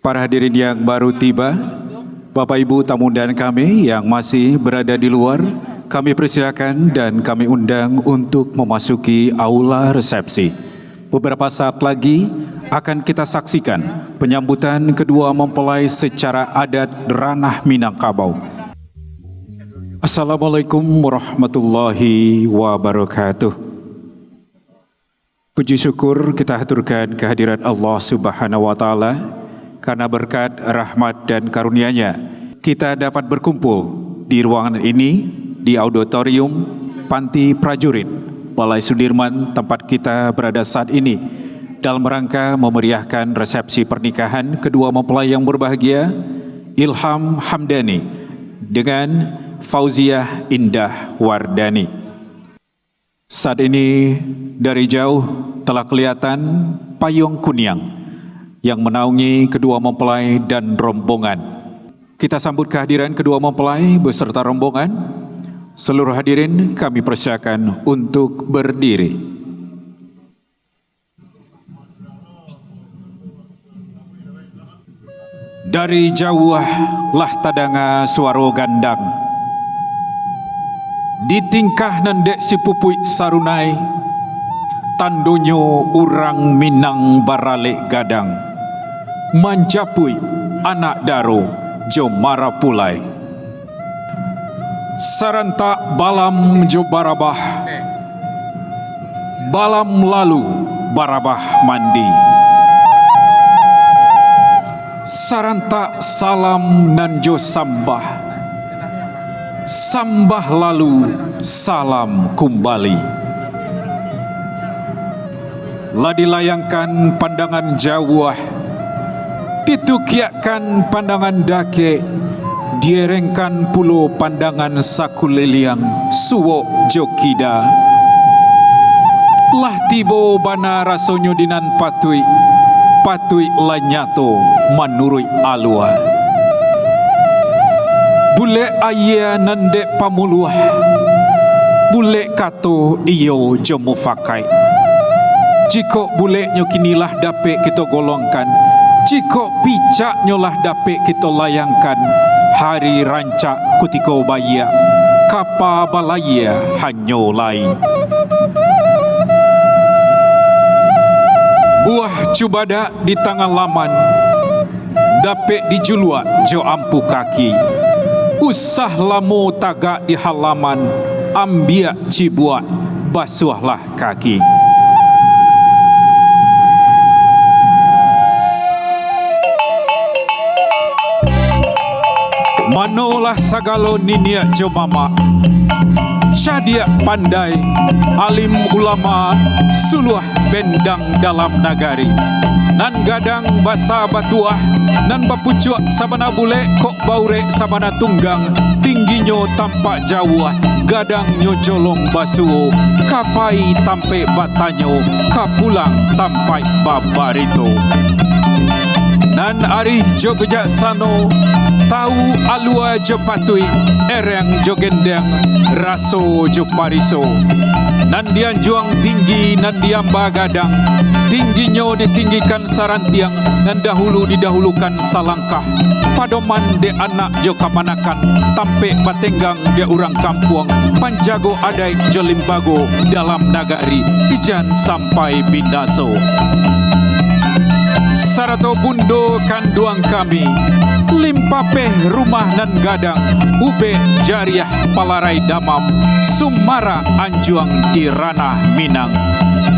Para hadirin yang baru tiba, Bapak Ibu tamu undangan kami yang masih berada di luar, kami persilakan dan kami undang untuk memasuki aula resepsi. Beberapa saat lagi akan kita saksikan penyambutan kedua mempelai secara adat ranah Minangkabau. Assalamualaikum warahmatullahi wabarakatuh. Puji syukur kita haturkan kehadirat Allah Subhanahu wa Ta'ala. Karena berkat rahmat dan karunia-Nya, kita dapat berkumpul di ruangan ini, di auditorium Panti Prajurit Balai Sudirman, tempat kita berada saat ini, dalam rangka memeriahkan resepsi pernikahan kedua mempelai yang berbahagia, Ilham Hamdani dengan Fauziah Indah Wardani. Saat ini dari jauh telah kelihatan payung kuning yang menaungi kedua mempelai dan rombongan. Kita sambut kehadiran kedua mempelai beserta rombongan. Seluruh hadirin kami persilakan untuk berdiri. Dari jauh lah tadanga suaro gandang, di tingkah nandek si pupui sarunai, tandonyo urang Minang barale gadang, manjapui anak daro jo marapulai, saranta balam jo barabah, balam lalu barabah mandi, saranta salam nan jo sambah, sambah lalu salam kumbali. Lah dilayangkan pandangan jauh, ditukiakan pandangan dake, dierengkan pulo pandangan sakuliliang suwo jokida. Lah tibo bana rasonyo dinan patui, patui lanyato manurui alua. Bule ayah nande pamuluah, bule kato iyo jomufakai. Jika bule nyokinilah dape kita golongkan, jika picak nyolah dape kita layangkan, hari rancak kutiko baya, kapa balaya hanyo lai. Buah cubada di tangan laman, dape dijulua jo ampu kaki. Usah lamo tagak di halaman, ambiak cibuat, basuhlah kaki. Manolah sagalo ninia jo mama, syadia pandai, alim ulama, suluah bendang dalam nagari. Nan gadang basa batuah, nan bapucuak sabana bule, kok baure sabana tunggang, tingginyo tampak jauh, gadangnya jolong basuo, kapai tampe batanyo, kapulang tampai babarito. Nan arih jo bijaksano, tahu alua jo patui, ereng jo gendeng, raso jo pariso. Nandian juang tinggi, nandian bagadang, tingginya ditinggikan sarantiang, dan dahulu didahulukan salangkah. Padoman de anak jo kamanakan, tampe batenggang de urang kampung, panjago adai jo limbago dalam nagari, ijan sampai bindaso. Sarato bundo kanduang kami, limpapeh rumah nan gadang, ube jariah palarai damam, sumara anjuang di ranah Minang.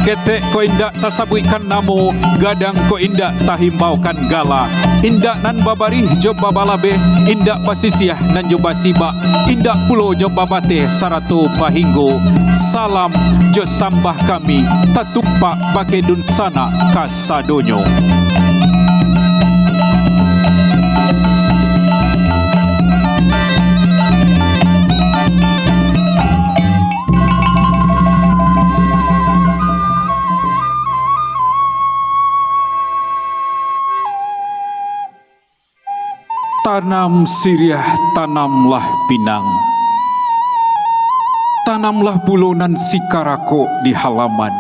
Ketek ko indak tasabuikan namo, gadang ko indak tahimbaukan gala, indak nan babarih jo babalabe, indak basisiah nan jo basiba, indak pulo jo babate sarato bahinggo. Salam jo sambah kami, tatupak pakai dun sana kasadonyo. Tanam siriah, tanamlah pinang. Tanamlah bulonan sikarako di halaman.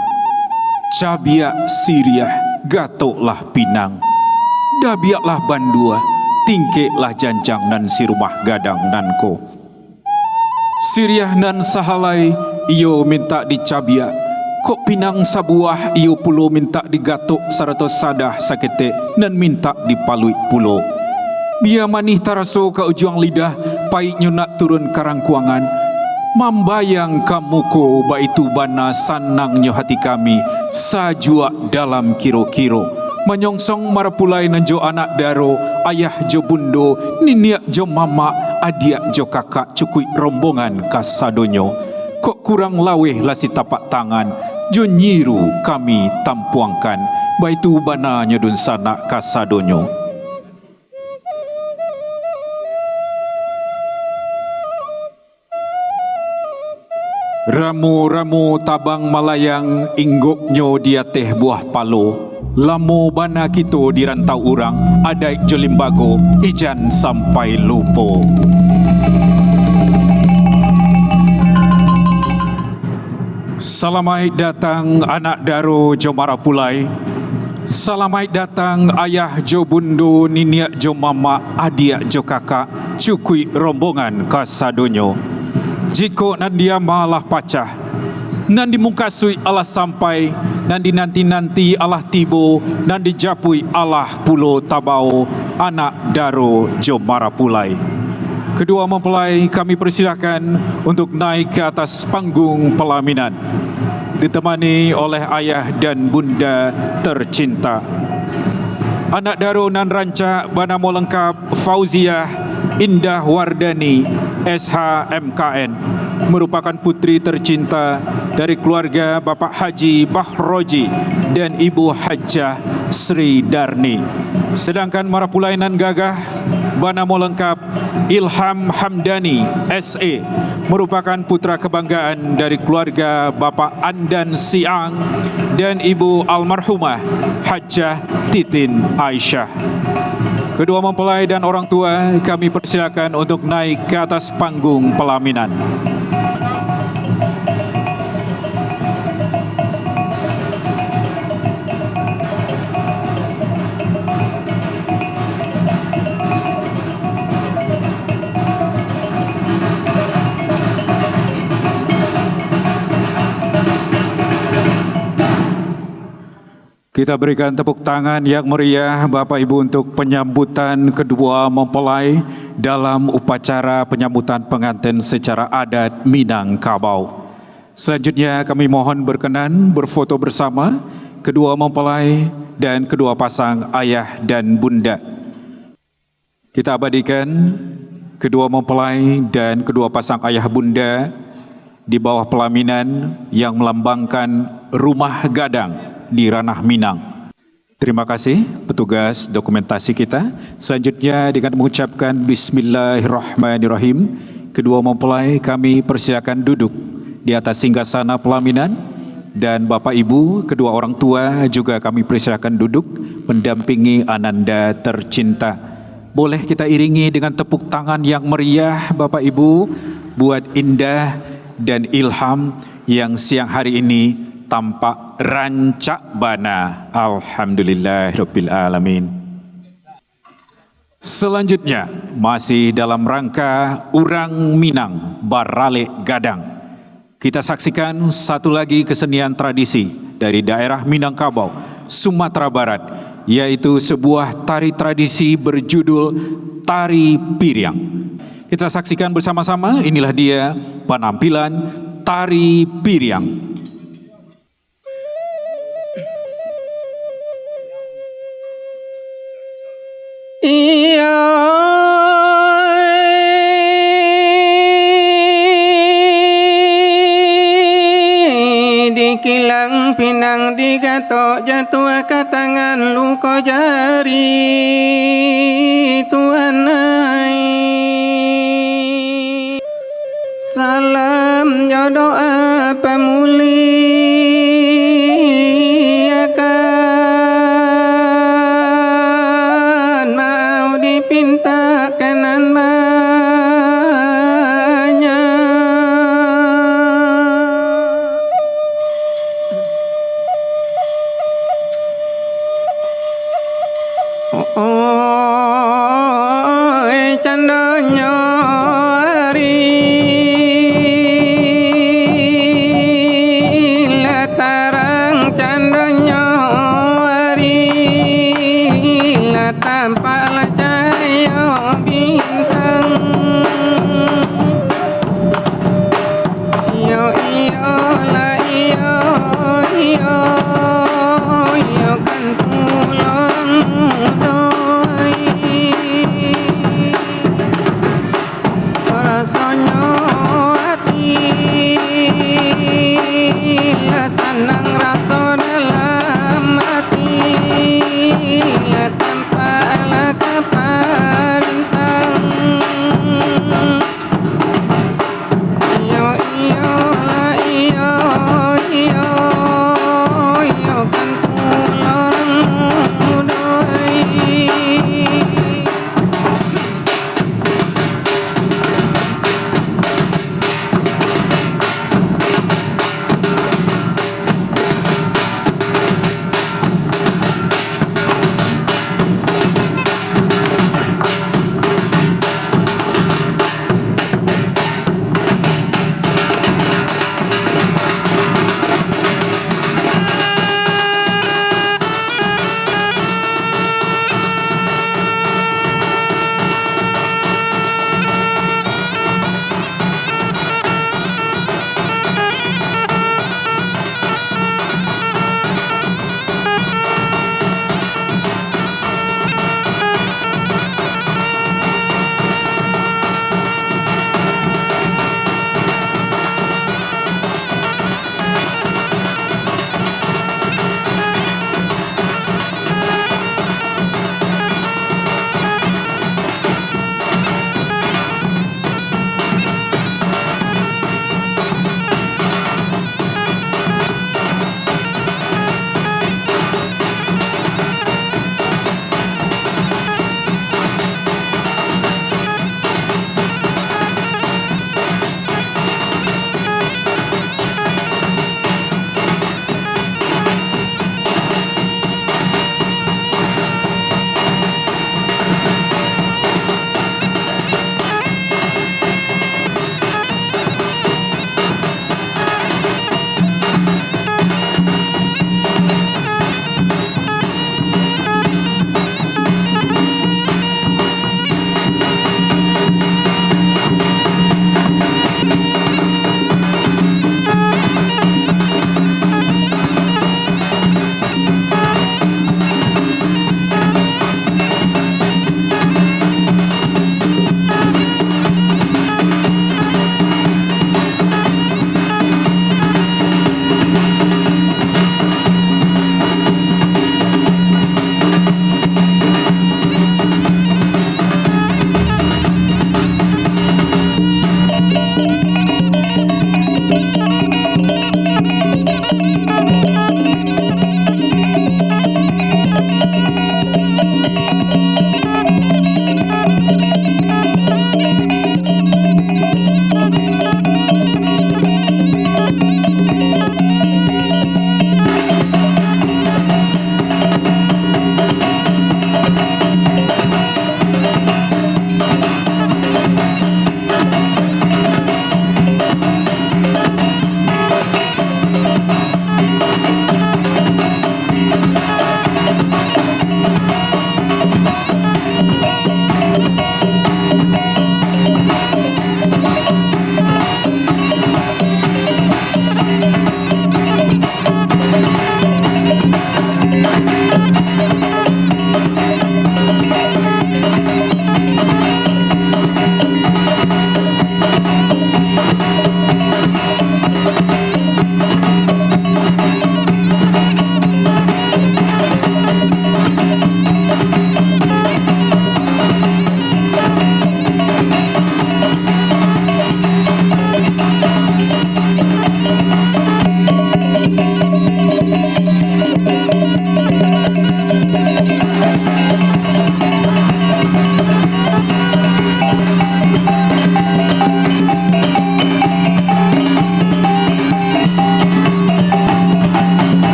Cabiak siriah, gatoklah pinang. Dabiaklah bandua, tingkeklah janjang nan si rumah gadang nanko. Siriah nan sahalai, iyo minta dicabiak. Kok pinang sabuah, iyo pulo minta digatok sarato sadah sakete, nan minta dipalui pulo. Bia manih taraso ka ujuang lidah, pahitnya nak turun karang kuangan. Mambayang kamuko baitu bana sanangnya hati kami, sajua dalam kiro-kiro. Menyongsong marapulai nanjo anak daro, ayah jo bundo, niniak jo mama, adiak jo kakak cukui rombongan kasadonyo. Kok kurang laweh lasi tapak tangan, jo nyiru kami tampuangkan, baitu bana nyedun sana kasadonyo. Ramu-ramu tabang malayang, inggoknyo dia teh buah palo. Lamo bana kito di rantau urang, adai jolimbago, ijan sampai lupo. Salamai datang anak daro jo marapulai. Salamai datang ayah jo bundo, niniak jo mama, adiak jo kakak, cukui rombongan kasadonyo. Jiko nandia malah pacah, nan dimungkasui Allah sampai, nan dinanti-nanti Allah tibo, nan dijapui Allah pulo tabao, anak daro jo marapulai. Kedua mempelai kami persilakan untuk naik ke atas panggung pelaminan, ditemani oleh ayah dan bunda tercinta. Anak daro nan rancak banamo lengkap Fauziah Indah Wardani SHMKN, merupakan putri tercinta dari keluarga Bapak Haji Bahroji dan Ibu Hajjah Sri Darni. Sedangkan marapulai nan gagah banamo lengkap Ilham Hamdani SE, merupakan putra kebanggaan dari keluarga Bapak Andan Siang dan Ibu almarhumah Hajjah Titin Aisyah. Kedua mempelai dan orang tua kami persilakan untuk naik ke atas panggung pelaminan. Kita berikan tepuk tangan yang meriah Bapak Ibu untuk penyambutan kedua mempelai dalam upacara penyambutan pengantin secara adat Minangkabau. Selanjutnya kami mohon berkenan berfoto bersama kedua mempelai dan kedua pasang ayah dan bunda. Kita abadikan kedua mempelai dan kedua pasang ayah bunda di bawah pelaminan yang melambangkan rumah gadang di ranah Minang. Terima kasih petugas dokumentasi kita. Selanjutnya dengan mengucapkan Bismillahirrahmanirrahim, kedua mempelai kami persilakan duduk di atas singgasana pelaminan, dan Bapak Ibu kedua orang tua juga kami persilakan duduk mendampingi ananda tercinta. Boleh kita iringi dengan tepuk tangan yang meriah Bapak Ibu buat Indah dan Ilham yang siang hari ini tampak rancak bana. Alhamdulillahirabbil alamin. Selanjutnya masih dalam rangka Urang Minang Barale Gadang. Kita saksikan satu lagi kesenian tradisi dari daerah Minangkabau, Sumatera Barat, yaitu sebuah tari tradisi berjudul Tari Piriang. Kita saksikan bersama-sama, inilah dia penampilan Tari Piriang. Iya dikilang pinang digatok jatuh ke tangan luka jari Tuhan ai. Salam jodoh apa muliakan mau dipinta kanan candanya latarang candanya tanpa cahaya bintang. Iyo iyo la iyo iyo iyo kan pulang doi rasanya hati la senang rasa dalam hati la tanpa la kapalintang. Iyo iyo la iyo iyo iyo kan pulang doi.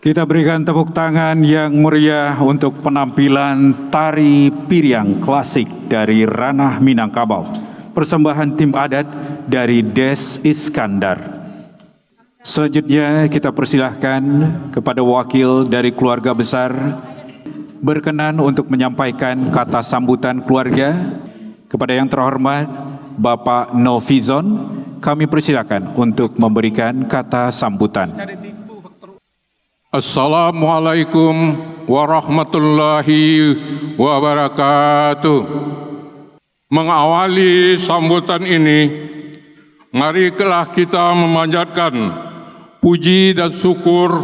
Kita berikan tepuk tangan yang meriah untuk penampilan tari piryang klasik dari Ranah Minangkabau. Persembahan tim adat dari Des Iskandar. Selanjutnya kita persilahkan kepada wakil dari keluarga besar berkenan untuk menyampaikan kata sambutan keluarga. Kepada yang terhormat Bapak Novizon, kami persilakan untuk memberikan kata sambutan. Assalamualaikum warahmatullahi wabarakatuh. Mengawali sambutan ini, marilah kita memanjatkan puji dan syukur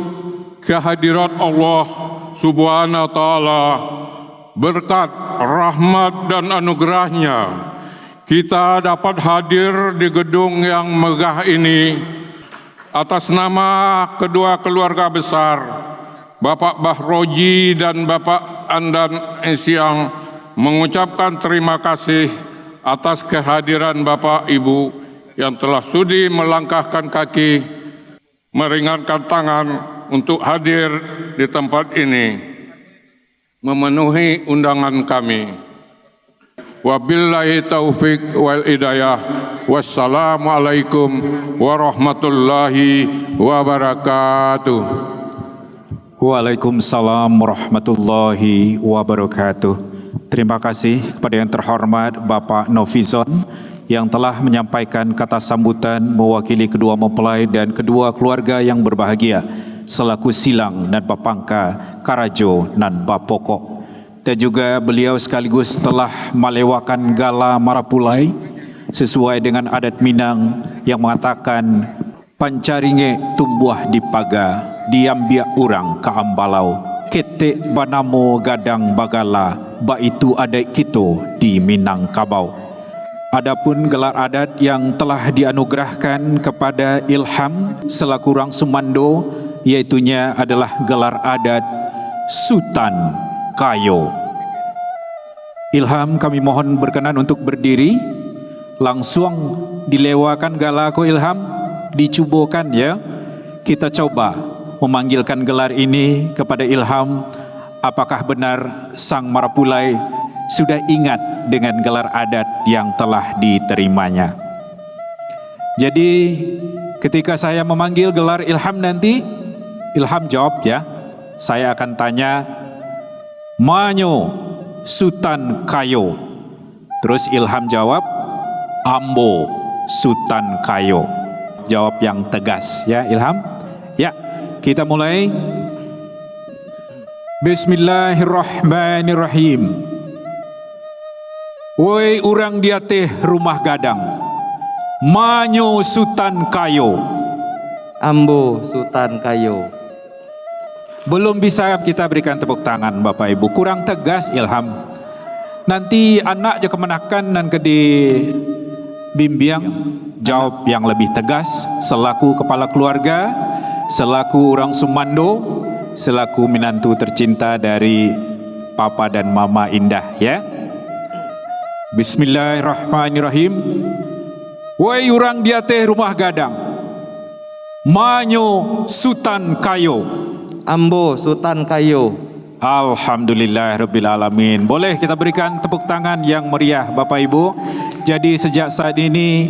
kehadirat Allah Subhanahu wa Ta'ala. Berkat rahmat dan anugerahnya, kita dapat hadir di gedung yang megah ini. Atas nama kedua keluarga besar, Bapak Bahroji dan Bapak Andan Ensiang, mengucapkan terima kasih atas kehadiran Bapak Ibu yang telah sudi melangkahkan kaki, meringankan tangan untuk hadir di tempat ini, memenuhi undangan kami. Wabillahi taufik wal hidayah. Wassalamualaikum warahmatullahi wabarakatuh. Waalaikumsalam warahmatullahi wabarakatuh. Terima kasih kepada yang terhormat Bapak Novizon yang telah menyampaikan kata sambutan mewakili kedua mempelai dan kedua keluarga yang berbahagia selaku silang dan bapangka Karajo dan Bapokok. Dan juga beliau sekaligus telah melewakan gala Marapulai sesuai dengan adat Minang yang mengatakan pancaringe tumbuh di paga, diambil urang ke ambalau, kete banamo gadang bagala, baitu adat kito di Minangkabau. Adapun gelar adat yang telah dianugerahkan kepada Ilham selaku orang Sumando, yaitunya adalah gelar adat Sutan Kayo. Ilham, kami mohon berkenan untuk berdiri. Langsung dilewakan galaku Ilham, dicubokan ya. Kita coba memanggilkan gelar ini kepada Ilham. Apakah benar Sang Marapulai sudah ingat dengan gelar adat yang telah diterimanya? Jadi ketika saya memanggil gelar Ilham nanti, Ilham jawab ya. Saya akan tanya, Manyo Sutan Kayo. Terus Ilham jawab, Ambo Sutan Kayo. Jawab yang tegas ya Ilham. Ya, kita mulai. Bismillahirrahmanirrahim. Woi urang dia teh rumah gadang, Manyo Sutan Kayo. Ambo Sutan Kayo. Belum bisa kita berikan tepuk tangan Bapak Ibu, kurang tegas Ilham. Nanti anak je kemenakan dan kedi Bimbiang jawab yang lebih tegas selaku kepala keluarga, selaku orang Sumando, selaku menantu tercinta dari Papa dan Mama Indah ya. Bismillahirrahmanirrahim. Woi urang dia teh rumah gadang, Manyo Sutan Kayo. Ambo Sutan Kayo. Alhamdulillah Rabbil Alamin. Boleh kita berikan tepuk tangan yang meriah Bapak Ibu. Jadi sejak saat ini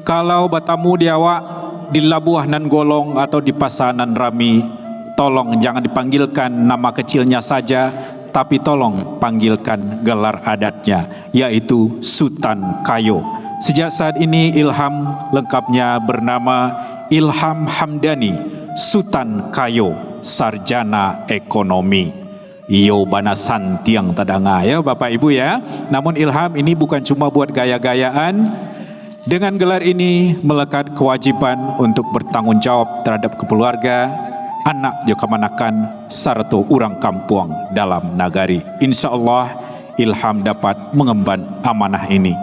kalau batamu di awak di Labuah nan Golong atau di Pasanan Rami, tolong jangan dipanggilkan nama kecilnya saja, tapi tolong panggilkan gelar adatnya, yaitu Sutan Kayo. Sejak saat ini Ilham lengkapnya bernama Ilham Hamdani Sutan Kayo, Sarjana Ekonomi. Iyo bana santiang tadanga ya Bapak Ibu ya. Namun Ilham ini bukan cuma buat gaya-gayaan. Dengan gelar ini melekat kewajiban untuk bertanggung jawab terhadap keluarga, anak juga kemanakan, serta orang kampung dalam nagari. Insya Allah Ilham dapat mengemban amanah ini.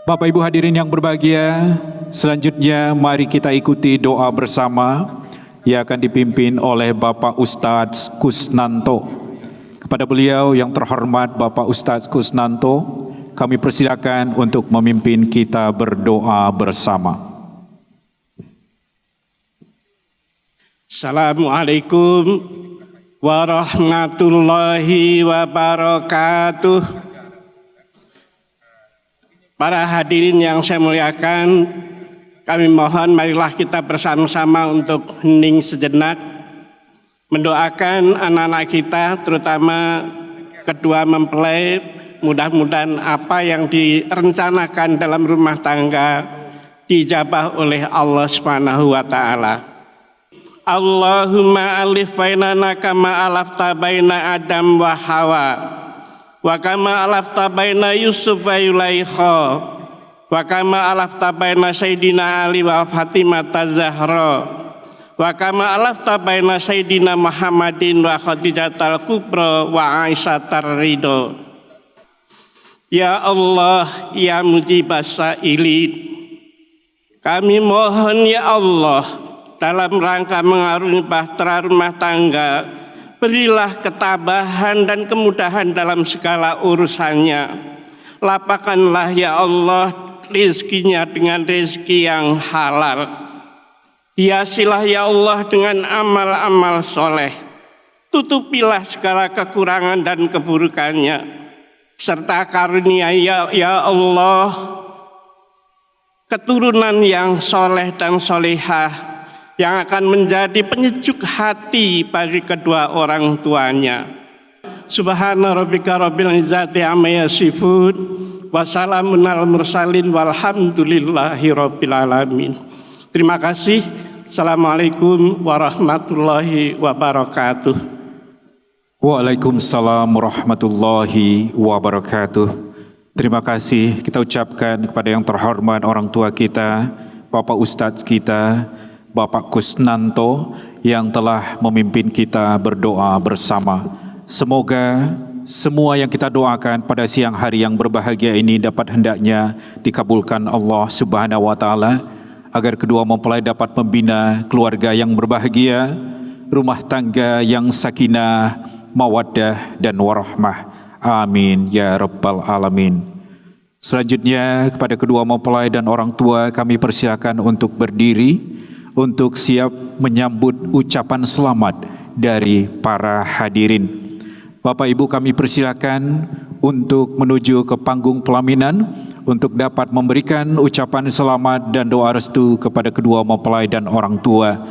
Bapak Ibu hadirin yang berbahagia, selanjutnya mari kita ikuti doa bersama yang akan dipimpin oleh Bapak Ustadz Kusnanto. Kepada beliau yang terhormat Bapak Ustadz Kusnanto, kami persilakan untuk memimpin kita berdoa bersama. Assalamualaikum warahmatullahi wabarakatuh. Para hadirin yang saya muliakan, kami mohon marilah kita bersama-sama untuk hening sejenak, mendoakan anak-anak kita, terutama kedua mempelai, mudah-mudahan apa yang direncanakan dalam rumah tangga dijabah oleh Allah Subhanahu wa Ta'ala. Allahumma alif bainana kama alafta baina Adam wa Hawa wa kama alafta baina Yusuf wa Yulaikha wa kama alafta baina Sayyidina Ali wa Fatimah Zahra wa kama alafta baina Sayyidina Muhammadin wa Khadijatal Kubra wa Aisyah Ridho. Ya Allah, ya mujibas sa'ilin, kami mohon ya Allah, dalam rangka mengarungi bahtera rumah tangga, berilah ketabahan dan kemudahan dalam segala urusannya. Lapangkanlah ya Allah rezekinya dengan rezeki yang halal. Hiasilah ya Allah dengan amal-amal soleh. Tutupilah segala kekurangan dan keburukannya. Serta karunia ya Allah keturunan yang soleh dan solehah, yang akan menjadi penyejuk hati bagi kedua orang tuanya. Subhana rabbika rabbil izzati amma yasifun wa salamun alal mursalin walhamdulillahi rabbil alamin. Terima kasih. Assalamualaikum warahmatullahi wabarakatuh. Waalaikumsalam warahmatullahi wabarakatuh. Terima kasih kita ucapkan kepada yang terhormat orang tua kita, Bapak Ustadz kita, Bapak Kusnanto, yang telah memimpin kita berdoa bersama. Semoga semua yang kita doakan pada siang hari yang berbahagia ini dapat hendaknya dikabulkan Allah Subhanahu wa Ta'ala, agar kedua mempelai dapat membina keluarga yang berbahagia, rumah tangga yang sakinah, mawaddah dan warahmah. Amin ya rabbal alamin. Selanjutnya kepada kedua mempelai dan orang tua kami persilakan untuk berdiri untuk siap menyambut ucapan selamat dari para hadirin. Bapak Ibu kami persilakan untuk menuju ke panggung pelaminan untuk dapat memberikan ucapan selamat dan doa restu kepada kedua mempelai dan orang tua.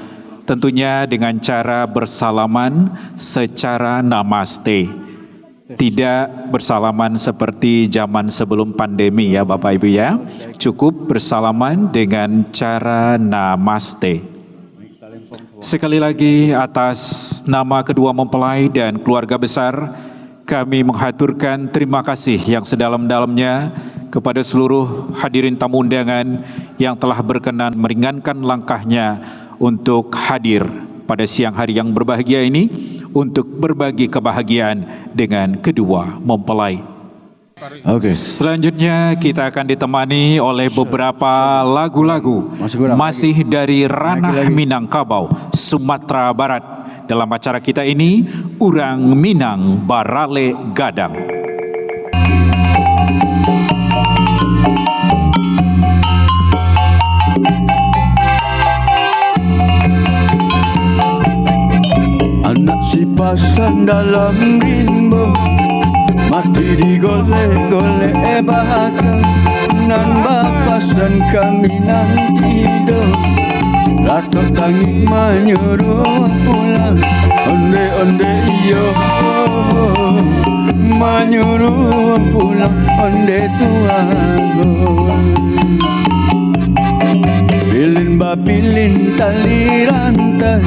Tentunya dengan cara bersalaman secara namaste. Tidak bersalaman seperti zaman sebelum pandemi ya Bapak Ibu ya. Cukup bersalaman dengan cara namaste. Sekali lagi atas nama kedua mempelai dan keluarga besar, kami menghaturkan terima kasih yang sedalam-dalamnya kepada seluruh hadirin tamu undangan yang telah berkenan meringankan langkahnya untuk hadir pada siang hari yang berbahagia ini, untuk berbagi kebahagiaan dengan kedua mempelai. Selanjutnya kita akan ditemani oleh beberapa lagu-lagu masih dari ranah Minangkabau, Sumatera Barat. Dalam acara kita ini, Urang Minang Barale Gadang. Anak si pasan dalam rimbo, mati digolek-golek bahkan, nan bapasan kami nanti do. Lato tangi menyuruh pulang, onde-onde iyo, menyuruh pulang, onde tuan. Pilin bapilin tali rantai,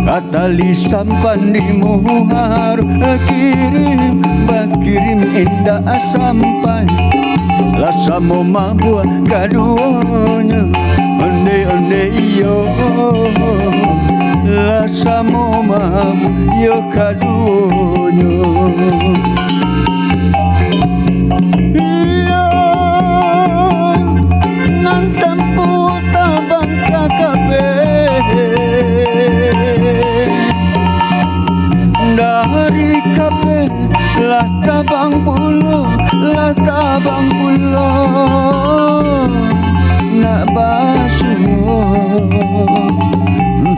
katali sampan di muharu, kirim bakirim indah sampai, lasa mau mabua kaduanya, onde iyo, lasa mau mabu yo kaduanya. Iyo nan tempu tabang kakabe, dari kape lah tabang pulau nak basuh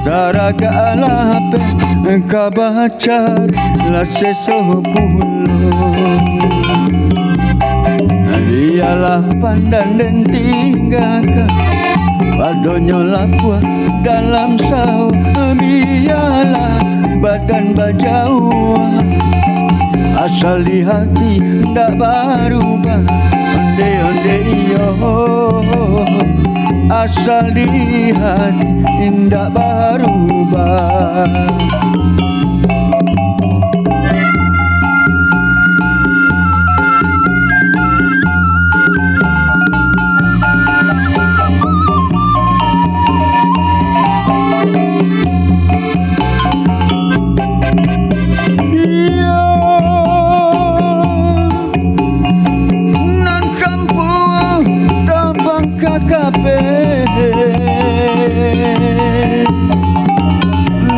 taraga alape kabacar la sesopulo Biarlah pandan dan tinggalkan Padonyo lapua dalam sawah Biarlah badan bajau Asal di hati ndak berubah Onde-onde iyo Asal di hati ndak berubah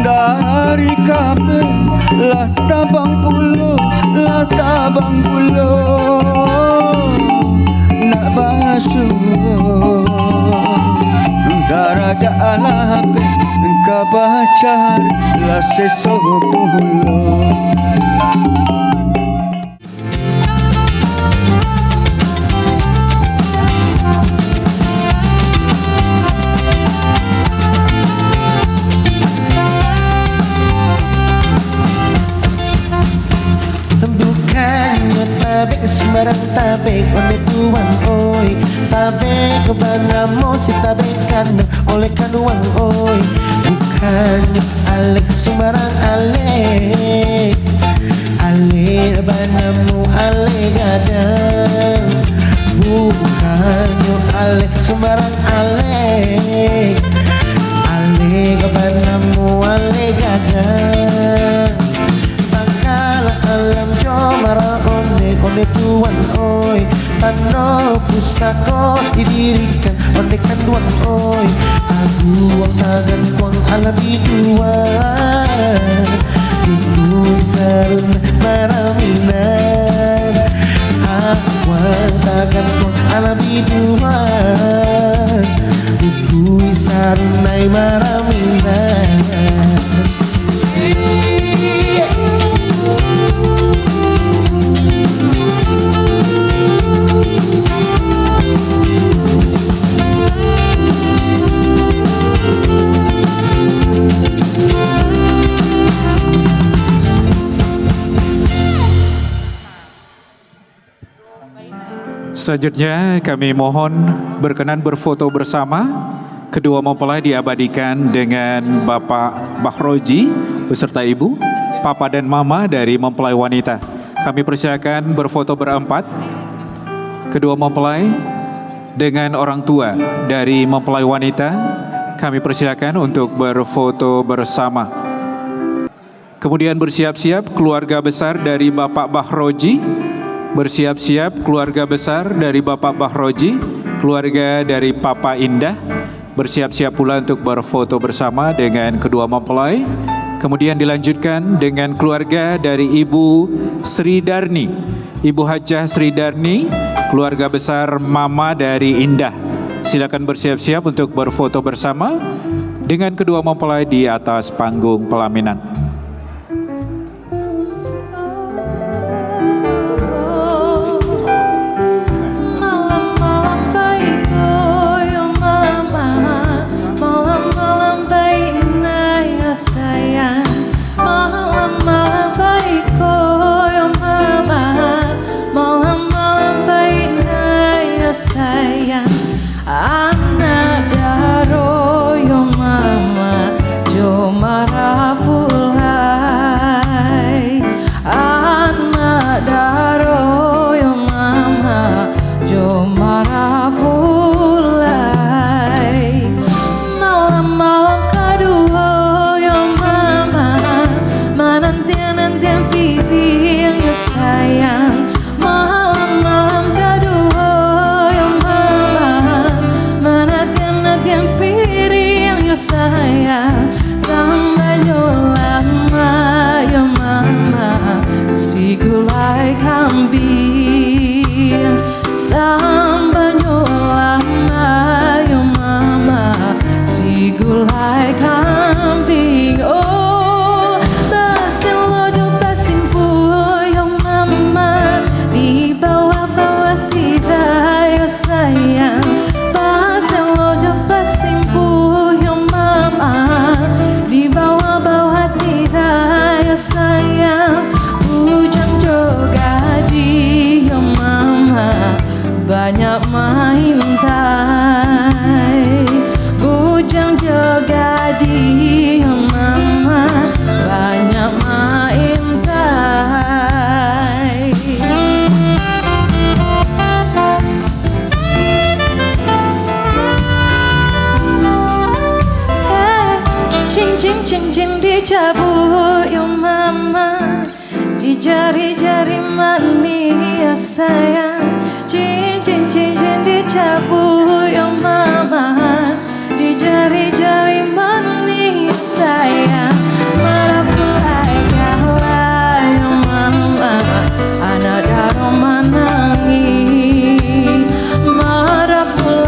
Dari kape lah tabang pulo nak basuh Garaga alape kabacar lah sesopulo Sembarang tabek oleh tuan oi Tabek kebana mo si tabek kan oleh kanuan oi Bukannya alek sembarang alek Alek banamu alek gadang Bukannya alek sembarang alek Alek banamu alek gadang Alam jomara onde tuan oi Tano pusako didirikan onde kanduan oi Aguang tagan kuang alam hiduan Itu sarun maraminan Aguang tagan kuang alam hiduan Itu sarun maraminan Selanjutnya kami mohon berkenan berfoto bersama. Kedua mempelai diabadikan dengan Bapak Bahroji beserta Ibu, Papa dan Mama dari mempelai wanita. Kami persilakan berfoto berempat. Kedua mempelai dengan orang tua dari mempelai wanita. Kami persilakan untuk berfoto bersama. Kemudian bersiap-siap keluarga besar dari Bapak Bahroji. Bersiap-siap keluarga besar dari Bapak Bahroji, keluarga dari Papa Indah. Bersiap-siap pula untuk berfoto bersama dengan kedua mempelai. Kemudian dilanjutkan dengan keluarga dari Ibu Sri Darni, Ibu Hajah Sri Darni, keluarga besar Mama dari Indah. Silakan bersiap-siap untuk berfoto bersama dengan kedua mempelai di atas panggung pelaminan. Sayang malam-malam kedua yang mama Cincin dicabut yo mama, di jari-jari manis sayang. Cincin dicabut yo mama, di jari-jari manis sayang. Marapulai jalan yo mama, anak daro manangi. Marapulai